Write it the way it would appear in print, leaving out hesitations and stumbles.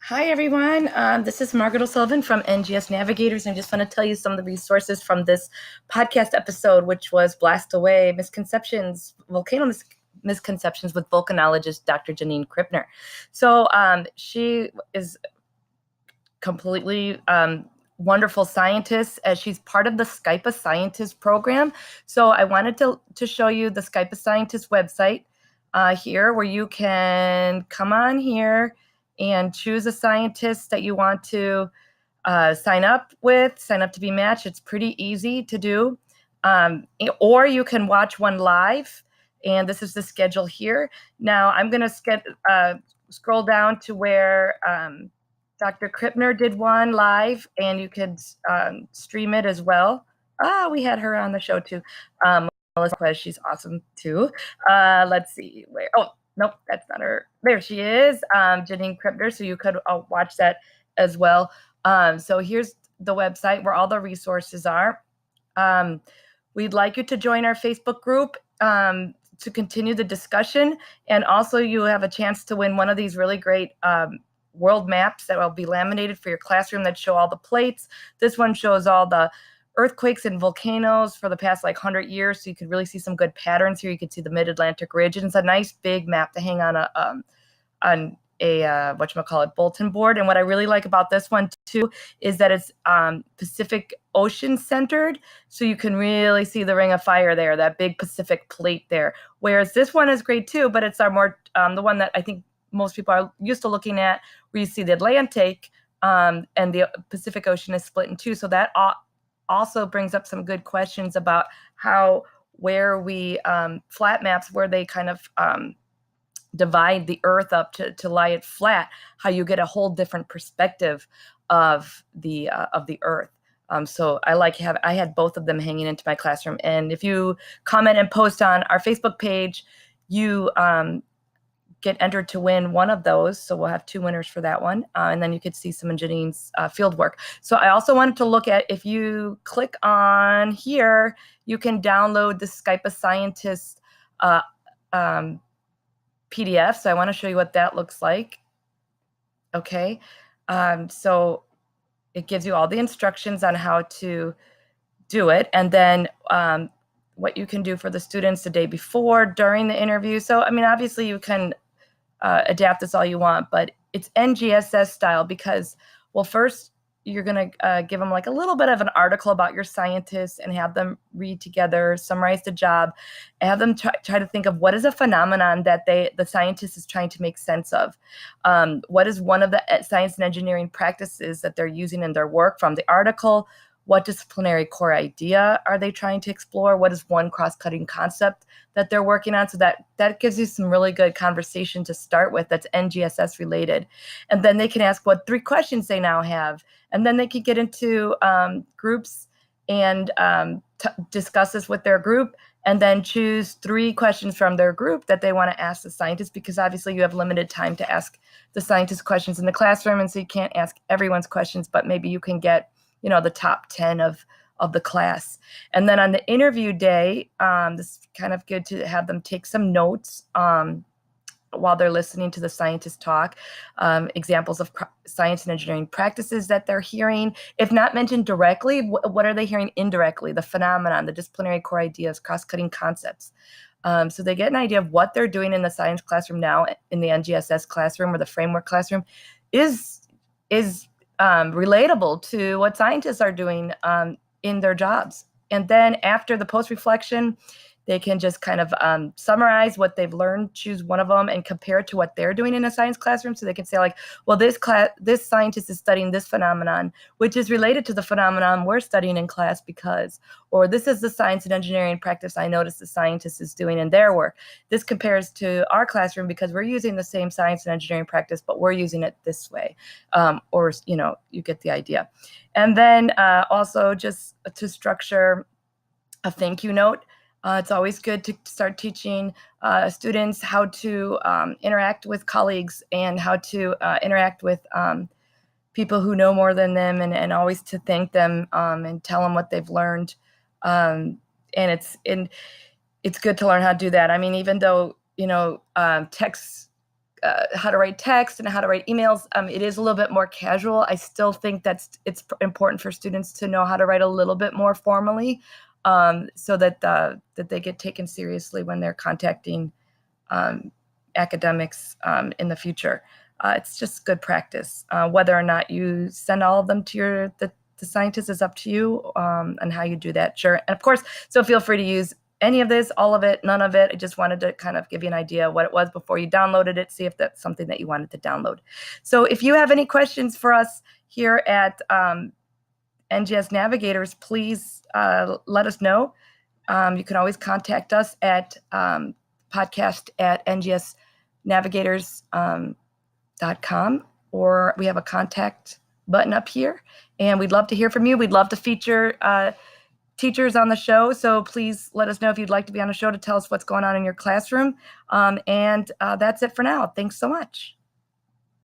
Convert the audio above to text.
Hi, everyone. This is Margaret O'Sullivan from NGS Navigators. I just want to tell you some of the resources from this podcast episode, which was Blast Away Misconceptions, Volcano Misconceptions with volcanologist Dr. Janine Krippner. So she is completely wonderful scientist as she's part of the Skype a Scientist program. So I wanted to show you the Skype a Scientist website here where you can come on here and choose a scientist that you want to sign up to be matched. It's pretty easy to do. Or you can watch one live, and this is the schedule here. Now I'm going to scroll down to where Dr. Krippner did one live, and you could stream it as well. We had her on the show too. Melissa Quez, she's awesome too. Let's see where. Oh, nope, that's not her. There she is, Janine Krippner. So you could watch that as well. So here's the website where all the resources are. We'd like you to join our Facebook group to continue the discussion. And also you have a chance to win one of these really great world maps that will be laminated for your classroom that show all the plates. This one shows all the earthquakes and volcanoes for the past 100 years. So you could really see some good patterns here. You could see the Mid-Atlantic Ridge, and it's a nice big map to hang on a whatchamacallit bulletin board. And what I really like about this one too is that it's Pacific Ocean centered, so you can really see the Ring of Fire there, that big Pacific plate there. Whereas this one is great too, but it's our more the one that I think most people are used to looking at, where you see the Atlantic and the Pacific Ocean is split in two. So that also brings up some good questions about where we flat maps, where they kind of divide the earth up to lie it flat, how you get a whole different perspective of the earth. So I had both of them hanging into my classroom. And if you comment and post on our Facebook page, you get entered to win one of those. So we'll have two winners for that one. And then you could see some of Janine's field work. So I also wanted to look at, if you click on here, you can download the Skype a Scientist PDF. So I want to show you what that looks like. Okay. So it gives you all the instructions on how to do it. And then what you can do for the students the day before, during the interview. So, I mean, obviously you can adapt this all you want, but it's NGSS style because, well, first you're going to give them a little bit of an article about your scientist and have them read together, summarize the job, and have them try to think of what is a phenomenon that the scientist is trying to make sense of. What is one of the science and engineering practices that they're using in their work from the article? What disciplinary core idea are they trying to explore? What is one cross-cutting concept that they're working on? So that gives you some really good conversation to start with that's NGSS related. And then they can ask what 3 questions they now have. And then they can get into groups and discuss this with their group, and then choose 3 questions from their group that they want to ask the scientist, because obviously you have limited time to ask the scientist questions in the classroom. And so you can't ask everyone's questions, but maybe you can get the top 10 of the class. And then on the interview day, this is kind of good to have them take some notes while they're listening to the scientist talk, examples of science and engineering practices that they're hearing. If not mentioned directly, what are they hearing indirectly? The phenomenon, the disciplinary core ideas, cross-cutting concepts. So they get an idea of what they're doing in the science classroom now, in the NGSS classroom or the framework classroom, is relatable to what scientists are doing in their jobs. And then after the post-reflection, they can just kind of summarize what they've learned, choose one of them, and compare it to what they're doing in a science classroom. So they can say well, this scientist is studying this phenomenon, which is related to the phenomenon we're studying in class because, or this is the science and engineering practice I noticed the scientist is doing in their work. This compares to our classroom because we're using the same science and engineering practice, but we're using it this way. Or, you get the idea. And then also just to structure a thank you note. It's always good to start teaching students how to interact with colleagues and how to interact with people who know more than them, and always to thank them and tell them what they've learned. And it's good to learn how to do that. I mean, even though text how to write text and how to write emails. It is a little bit more casual. I still think it's important for students to know how to write a little bit more formally, so that they get taken seriously when they're contacting academics in the future. It's just good practice. Whether or not you send all of them to the scientist is up to you, and how you do that. Sure. And of course, so feel free to use any of this, all of it, none of it. I just wanted to kind of give you an idea of what it was before you downloaded it, see if that's something that you wanted to download. So if you have any questions for us here at NGS Navigators, please let us know. You can always contact us at podcast@ngsnavigators.com, or we have a contact button up here, and we'd love to hear from you. We'd love to feature teachers on the show, so please let us know if you'd like to be on the show to tell us what's going on in your classroom. And that's it for now. Thanks so much.